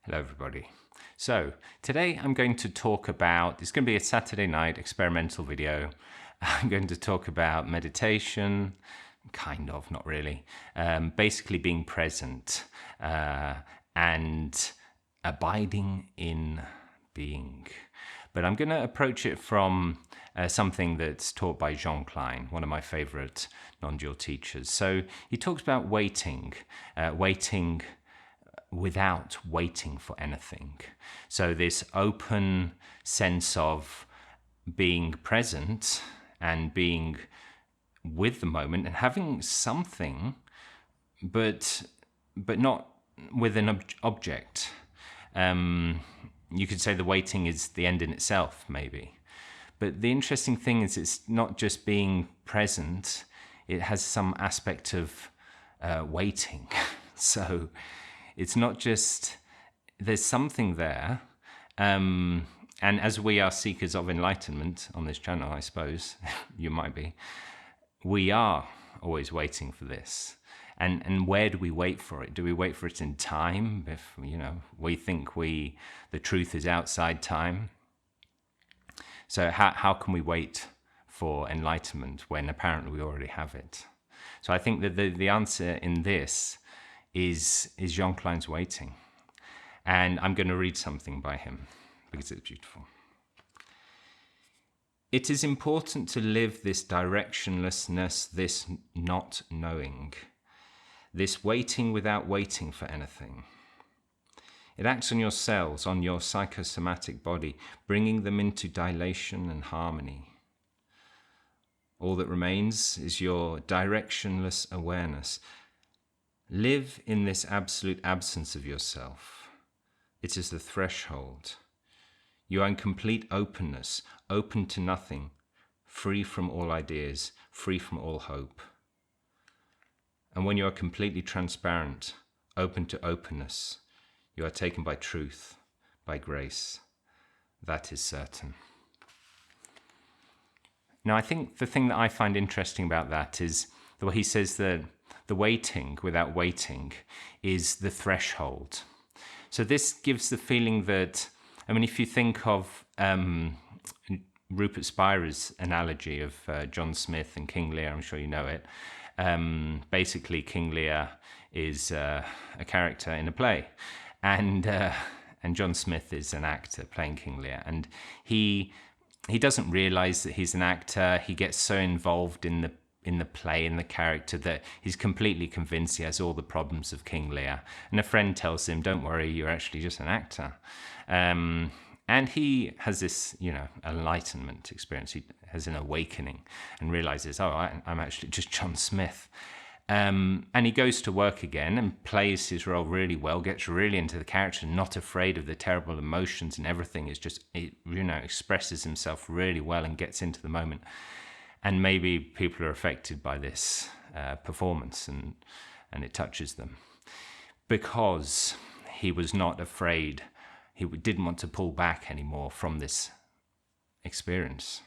Hello everybody. So today I'm going to talk about, it's going to be a Saturday night experimental video. I'm going to talk about meditation, kind of, not really, basically being present and abiding in being. But I'm going to approach it from something that's taught by Jean Klein, one of my favorite non-dual teachers. So he talks about waiting without waiting for anything. So this open sense of being present and being with the moment and having something, but not with an object. You could say the waiting is the end in itself, maybe. But the interesting thing is it's not just being present, it has some aspect of waiting. So it's not just, there's something there. And as we are seekers of enlightenment on this channel, I suppose, you might be, we are always waiting for this. And where do we wait for it? Do we wait for it in time? If, we think the truth is outside time. So how can we wait for enlightenment when apparently we already have it? So I think that the answer in this is Jean Klein's Waiting. And I'm going to read something by him because it's beautiful. It is important to live this directionlessness, this not knowing, this waiting without waiting for anything. It acts on your cells, on your psychosomatic body, bringing them into dilation and harmony. All that remains is your directionless awareness. Live in this absolute absence of yourself. It is the threshold. You are in complete openness, open to nothing, free from all ideas, free from all hope. And when you are completely transparent, open to openness, you are taken by truth, by grace. That is certain. Now, I think the thing that I find interesting about that is the way he says that the waiting without waiting is the threshold. So this gives the feeling that, if you think of Rupert Spira's analogy of John Smith and King Lear, I'm sure you know it. Basically, King Lear is a character in a play, and John Smith is an actor playing King Lear, and he doesn't realize that he's an actor. He gets so involved in the play, in the character, that he's completely convinced he has all the problems of King Lear. And a friend tells him, don't worry, you're actually just an actor. And he has this, enlightenment experience. He has an awakening and realizes, I'm actually just John Smith. And he goes to work again and plays his role really well, gets really into the character, not afraid of the terrible emotions and everything. Is just, expresses himself really well and gets into the moment. And maybe people are affected by this performance and it touches them. Because he was not afraid, he didn't want to pull back anymore from this experience.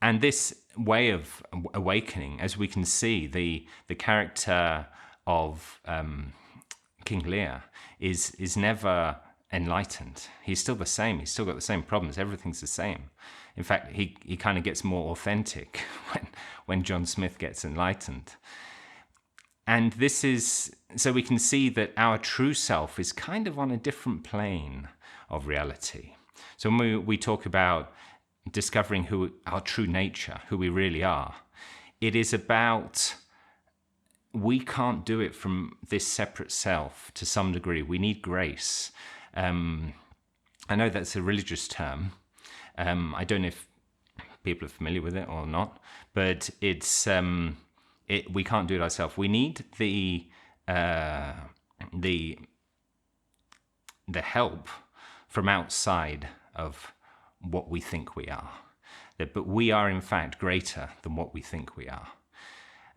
And this way of awakening, as we can see, the character of King Lear is never enlightened. He's still the same. He's still got the same problems. Everything's the same. In fact, he kind of gets more authentic when John Smith gets enlightened. And this is, so we can see that our true self is kind of on a different plane of reality. So when we talk about discovering our true nature, who we really are, it is about, we can't do it from this separate self to some degree. We need grace. I know that's a religious term. I don't know if people are familiar with it or not, but it's we can't do it ourselves. We need the help from outside of what we think we are. But we are in fact greater than what we think we are.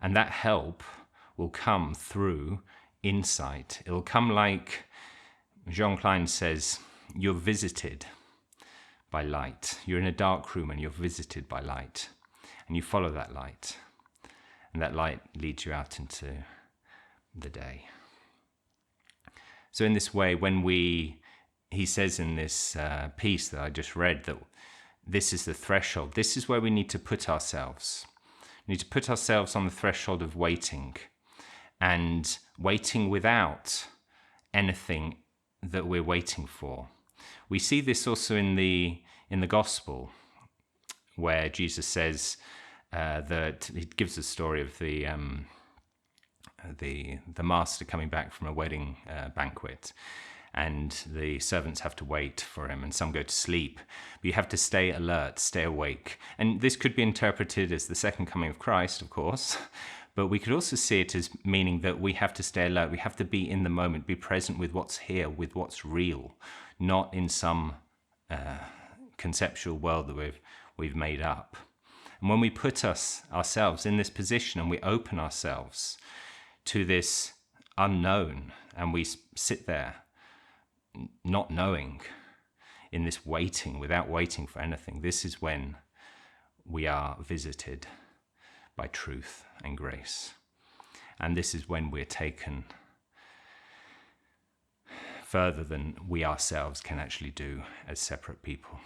And that help will come through insight. It'll come like Jean Klein says, you're visited by light. You're in a dark room and you're visited by light. And you follow that light. And that light leads you out into the day. So in this way, he says in this piece that I just read that this is the threshold. This is where we need to put ourselves. We need to put ourselves on the threshold of waiting, and waiting without anything that we're waiting for. We see this also in the gospel, where Jesus says that he gives the story of the master coming back from a wedding banquet, and the servants have to wait for him, and some go to sleep. But you have to stay alert, stay awake. And this could be interpreted as the second coming of Christ, of course, but we could also see it as meaning that we have to stay alert. We have to be in the moment, be present with what's here, with what's real, not in some conceptual world that we've made up. And when we put ourselves in this position and we open ourselves to this unknown, and we sit there not knowing, in this waiting, without waiting for anything, this is when we are visited by truth and grace. And this is when we're taken further than we ourselves can actually do as separate people.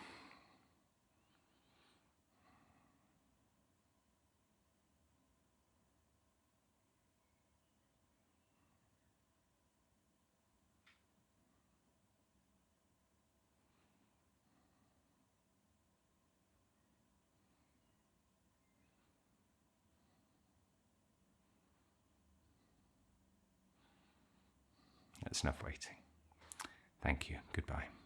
That's enough waiting. Thank you. Goodbye.